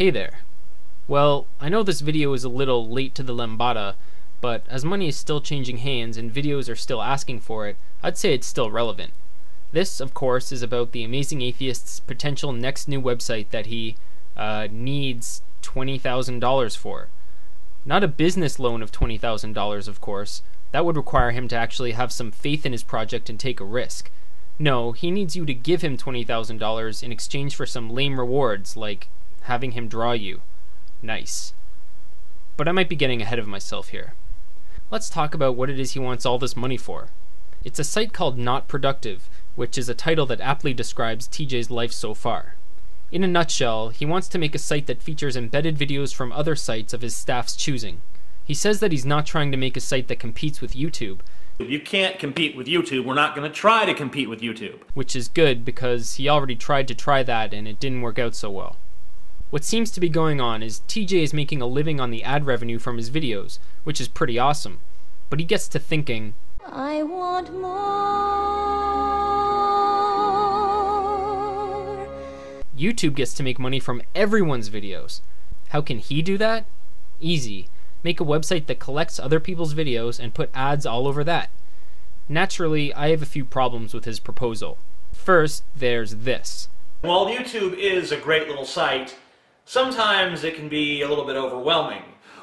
Hey there. Well, I know this video is a little late to the lambada, but as money is still changing hands and videos are still asking for it, I'd say it's still relevant. This, of course, is about the Amazing Atheist's potential next new website that he needs $20,000 for. Not a business loan of $20,000, of course. That would require him to actually have some faith in his project and take a risk. No, he needs you to give him $20,000 in exchange for some lame rewards, like having him draw you. Nice. But I might be getting ahead of myself here. Let's talk about what it is he wants all this money for. It's a site called Unproductive, which is a title that aptly describes TJ's life so far. In a nutshell, he wants to make a site that features embedded videos from other sites of his staff's choosing. He says that he's not trying to make a site that competes with YouTube. You can't compete with YouTube. We're not going to try to compete with YouTube. Which is good because he already tried to try that and it didn't work out so well. What seems to be going on is TJ is making a living on the ad revenue from his videos, which is pretty awesome. But he gets to thinking, I want more. YouTube gets to make money from everyone's videos. How can he do that? Easy. Make a website that collects other people's videos and put ads all over that. Naturally, I have a few problems with his proposal. First, there's this. While YouTube is a great little site, sometimes it can be a little bit overwhelming.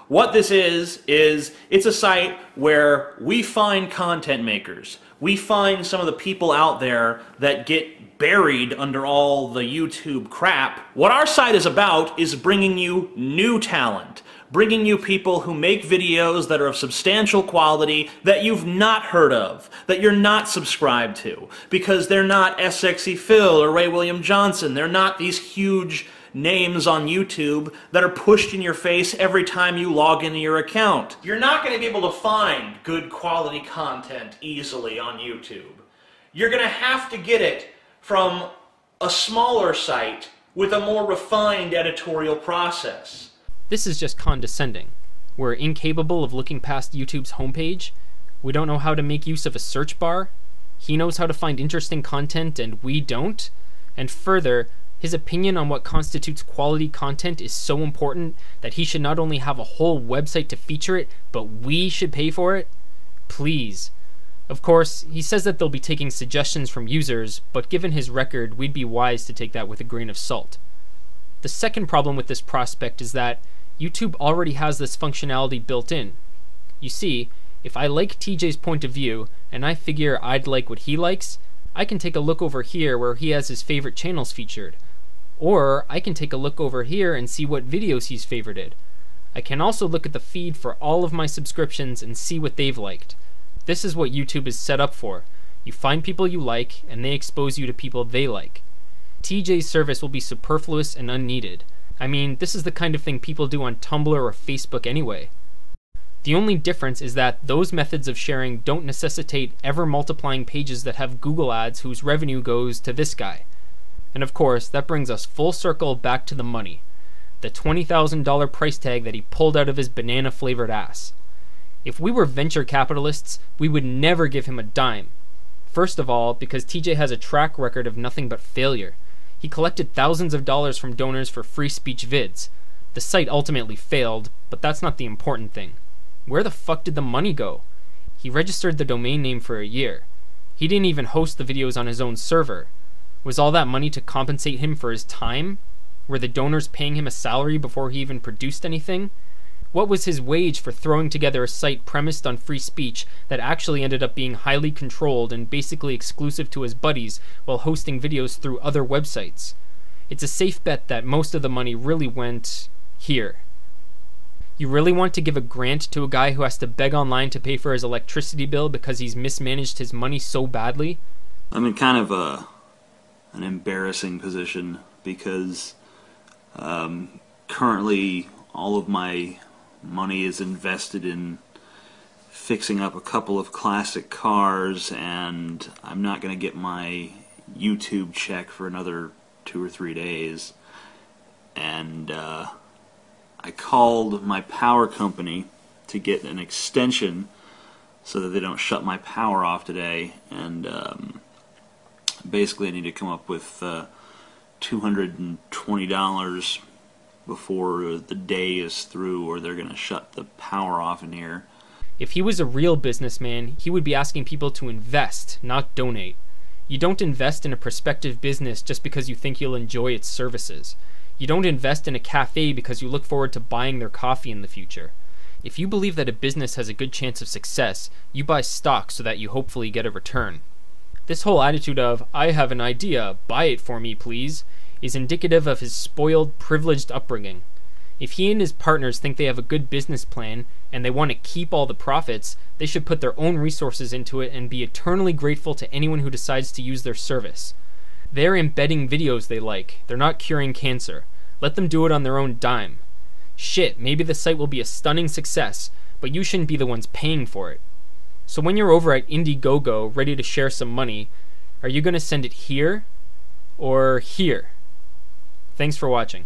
What this is it's a site where we find content makers. We find some of the people out there that get buried under all the YouTube crap. What our site is about is bringing you new talent. Bringing you people who make videos that are of substantial quality that you've not heard of, that you're not subscribed to, because they're not Sexy Phil or Ray William Johnson. They're not these huge names on YouTube that are pushed in your face every time you log into your account. You're not going to be able to find good quality content easily on YouTube. You're going to have to get it from a smaller site with a more refined editorial process. This is just condescending. We're incapable of looking past YouTube's homepage. We don't know how to make use of a search bar. He knows how to find interesting content and we don't. And further, his opinion on what constitutes quality content is so important that he should not only have a whole website to feature it, but we should pay for it? Please. Of course, he says that they'll be taking suggestions from users, but given his record, we'd be wise to take that with a grain of salt. The second problem with this prospect is that YouTube already has this functionality built in. You see, if I like TJ's point of view, and I figure I'd like what he likes, I can take a look over here where he has his favorite channels featured. Or I can take a look over here and see what videos he's favorited. I can also look at the feed for all of my subscriptions and see what they've liked. This is what YouTube is set up for. You find people you like, and they expose you to people they like. TJ's service will be superfluous and unneeded. I mean, this is the kind of thing people do on Tumblr or Facebook anyway. The only difference is that those methods of sharing don't necessitate ever-multiplying pages that have Google ads whose revenue goes to this guy. And of course, that brings us full circle back to the money. The $20,000 price tag that he pulled out of his banana-flavored ass. If we were venture capitalists, we would never give him a dime. First of all, because TJ has a track record of nothing but failure. He collected thousands of dollars from donors for free speech vids. The site ultimately failed, but that's not the important thing. Where the fuck did the money go? He registered the domain name for a year. He didn't even host the videos on his own server. Was all that money to compensate him for his time? Were the donors paying him a salary before he even produced anything? What was his wage for throwing together a site premised on free speech that actually ended up being highly controlled and basically exclusive to his buddies while hosting videos through other websites? It's a safe bet that most of the money really went here. You really want to give a grant to a guy who has to beg online to pay for his electricity bill because he's mismanaged his money so badly? I'm in kind of an embarrassing position because currently all of my money is invested in fixing up a couple of classic cars, and I'm not going to get my YouTube check for another 2 or 3 days. And I called my power company to get an extension so that they don't shut my power off today, and basically I need to come up with $220 before the day is through, or they're going to shut the power off in here. If he was a real businessman, he would be asking people to invest, not donate. You don't invest in a prospective business just because you think you'll enjoy its services. You don't invest in a cafe because you look forward to buying their coffee in the future. If you believe that a business has a good chance of success, you buy stock so that you hopefully get a return. This whole attitude of, I have an idea, buy it for me please, is indicative of his spoiled, privileged upbringing. If he and his partners think they have a good business plan and they want to keep all the profits, they should put their own resources into it and be eternally grateful to anyone who decides to use their service. They're embedding videos they like. They're not curing cancer. Let them do it on their own dime. Shit, maybe the site will be a stunning success, but you shouldn't be the ones paying for it. So when you're over at Indiegogo ready to share some money, are you going to send it here or here? Thanks for watching.